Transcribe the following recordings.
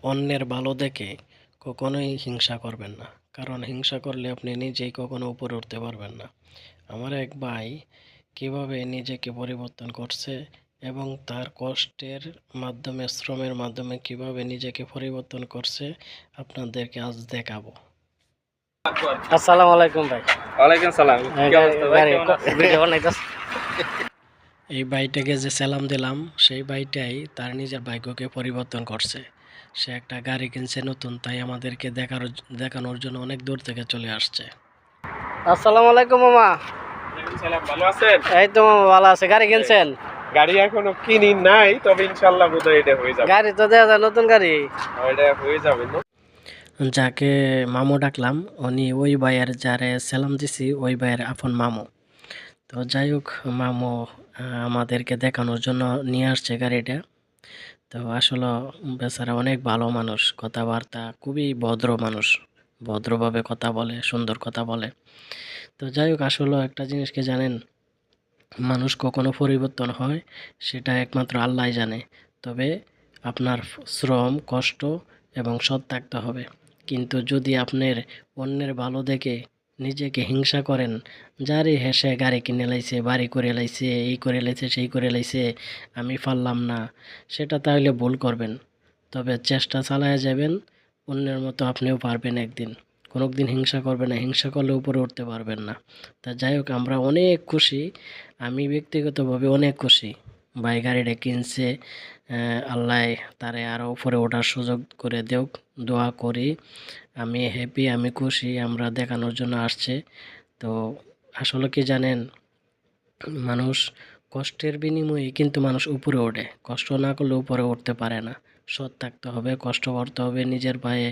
অন্যের ভালো দেখে কখনোই হিংসা করবেন না, কারণ হিংসা করলে আপনি নিজেই কখনো উপরে উঠতে পারবেন না। আমার এক ভাই কিভাবে নিজেকে পরিবর্তন করছে এবং তার কষ্টের মাধ্যমে, শ্রমের মাধ্যমে কিভাবে নিজেকে পরিবর্তন করছে আপনাদেরকে আজ দেখাবো। আসসালামু আলাইকুম ভাই। ওয়ালাইকুম সালাম। কি অবস্থা ভাই? কেমন আছেন? ভিডিও বানাইতাছ? এই ভাইটাকে যে সালাম দিলাম, সেই ভাইটাই তার নিজের ভাগ্যকে পরিবর্তন করছে। সে একটা গাড়ি কিনছে নতুন, তাই আমাদেরকে দেখানোর জন্য অনেক দূর থেকে চলে আসছে। আসসালামু আলাইকুম মামা। ওয়ালাইকুম সালাম। ভালো আছেন? এই তো মামা ভালো আছে। গাড়ি কিনছেন? গাড়ি এখনো কিনি নাই, তবে ইনশাআল্লাহ বোধহয় এটা হয়ে যাবে। গাড়ি তো দেয়া যায়, নতুন গাড়ি। এটা হয়ে যাবে না? যাকে মামু ডাকলাম, উনি ওই ভাইয়ের যারে সালাম দিছি ওই ভাইয়ের আপন মামু। তো যাই হোক, মামু আমাদেরকে দেখানোর জন্য নিয়ে আসছে গাড়িটা। তো আসলে বেচারা অনেক ভালো মানুষ, কথাবার্তা খুবই ভদ্র মানুষ, ভদ্রভাবে কথা বলে, সুন্দর কথা বলে। তো যাই হোক, আসলে একটা জিনিস কি জানেন, মানুষ কখনো পরিবর্তন হয় সেটা একমাত্র আল্লাহই জানে। তবে আপনার শ্রম, কষ্ট এবং সৎ থাকতে হবে। কিন্তু যদি আপনার অন্যের ভালো দেখে নিজেকে হিংসা করেন, যারে হেসে গাড়ি কিনে লাইছে, বাড়ি করে লাইছে, এই করে লাইছে, সেই করে লাইছে, আমি পারলাম না, সেটা তাহলে ভুল করবেন। তবে চেষ্টা চালায় যাবেন, অন্যের মতো আপনিও পারবেন একদিন। কোনোদিন হিংসা করবেন না, হিংসা করলে উপরে উঠতে পারবেন না। তা যাই হোক, আমরা অনেক খুশি, আমি ব্যক্তিগতভাবে অনেক খুশি। ভাই গাড়িটা কিনছে, আল্লাহ তারে আরও উপরে ওঠার সুযোগ করে দেওক, দোয়া করি। আমি হ্যাপি, আমি খুশি, আমরা দেখানোর জন্য আসছে। তো আসলে কি জানেন, মানুষ কষ্টের বিনিময়ে কিন্তু মানুষ উপরে ওঠে, কষ্ট না করলে উপরে উঠতে পারে না। সৎ থাকতে হবে, কষ্ট করতে হবে, নিজের পায়ে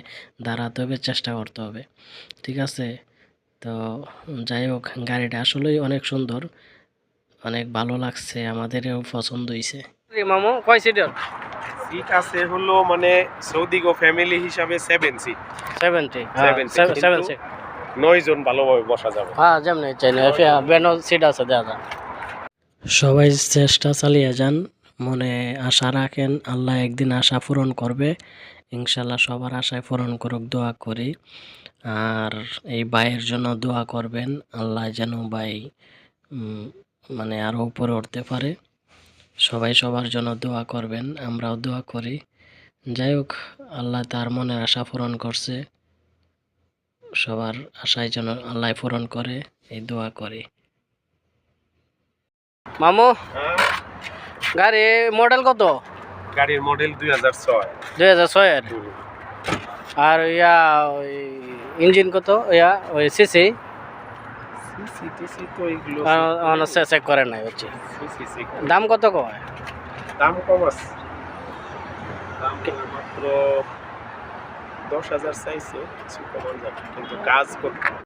দাঁড়াতে হবে, চেষ্টা করতে হবে, ঠিক আছে? তো যাই হোক, গাড়িটা আসলেই অনেক সুন্দর, অনেক ভালো লাগছে, আমাদেরও পছন্দ হয়েছে। মামু কয় সিটার? সিট আছে হলো মানে সৌদি গো ফ্যামিলি হিসাবে 7 সিট। 70। 7 সিট। 9 জন ভালোভাবে বসা যাবে। হ্যাঁ, যেমনি চাই না, বেনো সিট আছে, দেয়া যায়। সবাই চেষ্টা চালিয়ে যান, মনে আশা রাখেন, আল্লাহ একদিন আশা পূরণ করবে। ইনশাল্লাহ সবার আশায় পূরণ করুক, দোয়া করি। আর এই ভাইয়ের জন্য দোয়া করবেন, আল্লাহ যেন ভাই মানে আরও উপরে উঠতে পারে। সবাই সবার জন্য দোয়া করবেন, আমরাও দোয়া করি। যাই হোক, আল্লাহ তার মনের আশা পূরণ করছে, সবার আশায় যেন আল্লাহ পূরণ করে, এই দোয়া করি। মামু হ্যাঁ, গাড়ি মডেল কত? গাড়ির মডেল 2006। 2006 এর। আর ইয়া ওই ইঞ্জিন কত? ইয়া ওই সিসি সিসি তো এগুলো চেক করে নাই হচ্ছে। সিসি দাম কত কয়? দাম কম আছে, দাম মাত্র 10,000 চাইছে, কিছু কমান যাবে, কিন্তু কাজ করতে